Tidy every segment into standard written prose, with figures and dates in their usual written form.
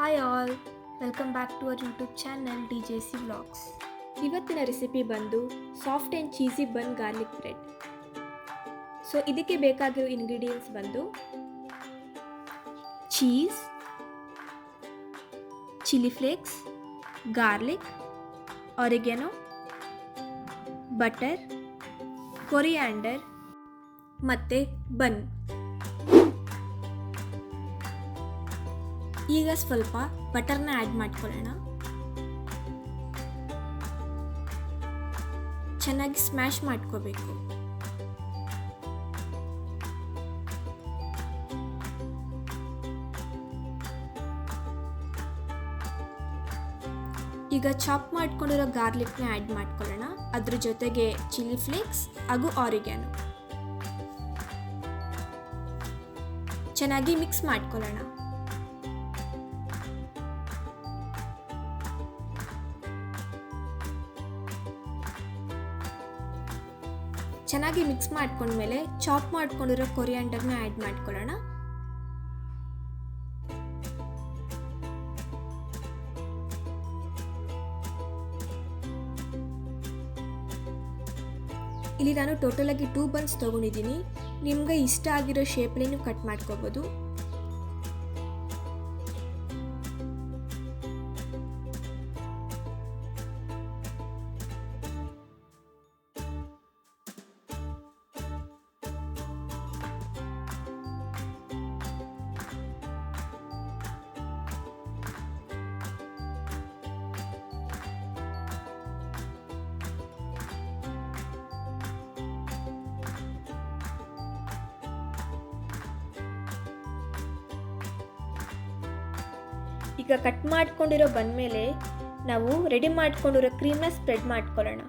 Hi all, welcome back to our YouTube channel DJC vlogs. ಇವತ್ತಿನ recipe ಬಂದು soft and cheesy bun garlic bread. So ಇದಕ್ಕೆ ಬೇಕಾಗಿರೋ ingredients ಬಂದು cheese, chilli flakes, garlic, oregano, butter, coriander ಮತ್ತು bun. ಈಗ ಸ್ವಲ್ಪ ಬಟರ್ನ add ಮಾಡ್ಕೊಳ್ಳೋಣ. ಚೆನ್ನಾಗಿ ಸ್ಮ್ಯಾಶ್ ಮಾಡ್ಕೋಬೇಕು. ಈಗ ಚಾಪ್ ಮಾಡ್ಕೊಂಡಿರೋ ಗಾರ್ಲಿಕ್ನ ಆ್ಯಡ್ ಮಾಡ್ಕೊಳ್ಳೋಣ. ಅದ್ರ ಜೊತೆಗೆ ಚಿಲ್ಲಿ ಫ್ಲೇಕ್ಸ್ ಹಾಗೂ ಆರಿಗ್ಯಾನೋ ಚೆನ್ನಾಗಿ ಮಿಕ್ಸ್ ಮಾಡ್ಕೊಳ್ಳೋಣ. ಚೆನ್ನಾಗಿ ಮಿಕ್ಸ್ ಮಾಡ್ಕೊಂಡ್ಮೇಲೆ ಚಾಪ್ ಮಾಡ್ಕೊಂಡಿರೋ ಕೊರಿಯಾಂಡರ್ನ ಆ್ಯಡ್ ಮಾಡ್ಕೊಳ್ಳೋಣ. ಇಲ್ಲಿ ನಾನು ಟೋಟಲ್ ಆಗಿ 2 ಬನ್ಸ್ ತೊಗೊಂಡಿದ್ದೀನಿ. ನಿಮ್ಗೆ ಇಷ್ಟ ಆಗಿರೋ ಶೇಪಲ್ಲಿ ನೀವು ಕಟ್ ಮಾಡ್ಕೋಬೋದು. ಈಗ ಕಟ್ ಮಾಡ್ಕೊಂಡಿರೋ ಬಂದಮೇಲೆ ನಾವು ರೆಡಿ ಮಾಡ್ಕೊಂಡಿರೋ ಕ್ರೀಮ್ನ ಸ್ಪ್ರೆಡ್ ಮಾಡ್ಕೊಳ್ಳೋಣ.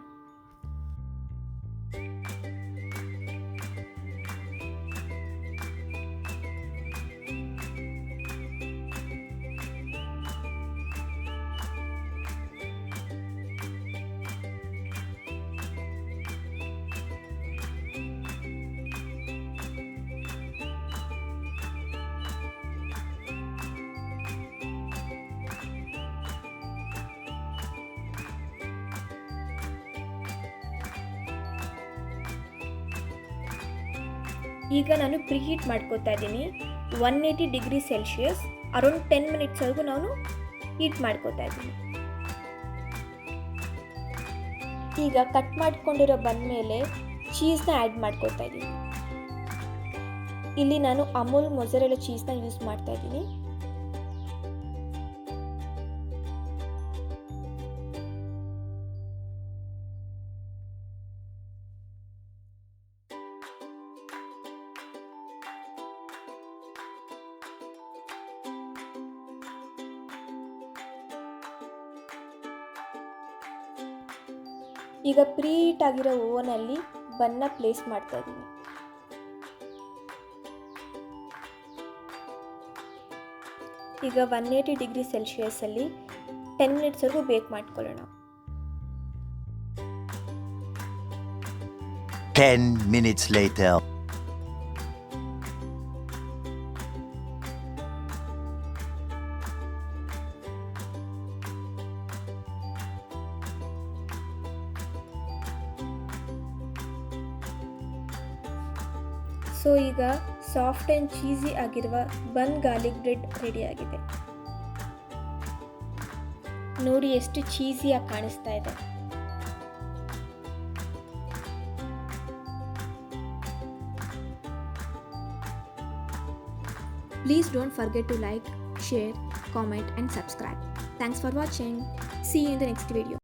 ಈಗ ನಾನು ಪ್ರೀಹೀಟ್ ಮಾಡ್ಕೋತಾ ಇದ್ದೀನಿ. 180 ಡಿಗ್ರಿ ಸೆಲ್ಸಿಯಸ್ ಅರೌಂಡ್ 10 ಮಿನಿಟ್ಸ್ವರೆಗೂ ನಾನು ಹೀಟ್ ಮಾಡ್ಕೋತಾ ಇದ್ದೀನಿ. ಈಗ ಕಟ್ ಮಾಡ್ಕೊಂಡಿರೋ ಬಂದಮೇಲೆ ಚೀಸ್ನ ಆ್ಯಡ್ ಮಾಡ್ಕೋತಾ ಇದ್ದೀನಿ. ಇಲ್ಲಿ ನಾನು ಅಮೂಲ್ ಮೊಜರೆಲ್ಲಾ ಚೀಸ್ನ ಯೂಸ್ ಮಾಡ್ತಾ ಇದ್ದೀನಿ. ಈಗ ಪ್ರೀಹೀಟ್ ಆಗಿರೋ ಓವನಲ್ಲಿ ಬನ್ನ ಪ್ಲೇಸ್ ಮಾಡ್ತಾ ಇದ್ದೀನಿ. ಈಗ 180 ಡಿಗ್ರಿ ಸೆಲ್ಸಿಯಸ್ಸಲ್ಲಿ 10 ಮಿನಿಟ್ಸ್ವರೆಗೂ ಬೇಕ್ ಮಾಡ್ಕೊಳ್ಳೋಣ. 10 minutes later. ಸೊ ಈಗ ಸಾಫ್ಟ್ ಆ್ಯಂಡ್ ಚೀಸಿ ಆಗಿರುವ ಬನ್ ಗಾರ್ಲಿಕ್ ಬ್ರೆಡ್ ರೆಡಿಯಾಗಿದೆ. ನೋಡಿ ಎಷ್ಟು ಚೀಸಿಯಾಗಿ ಕಾಣಿಸ್ತಾ ಇದೆ. Please don't forget to like, share, comment and subscribe. Thanks for watching. See you in the next video.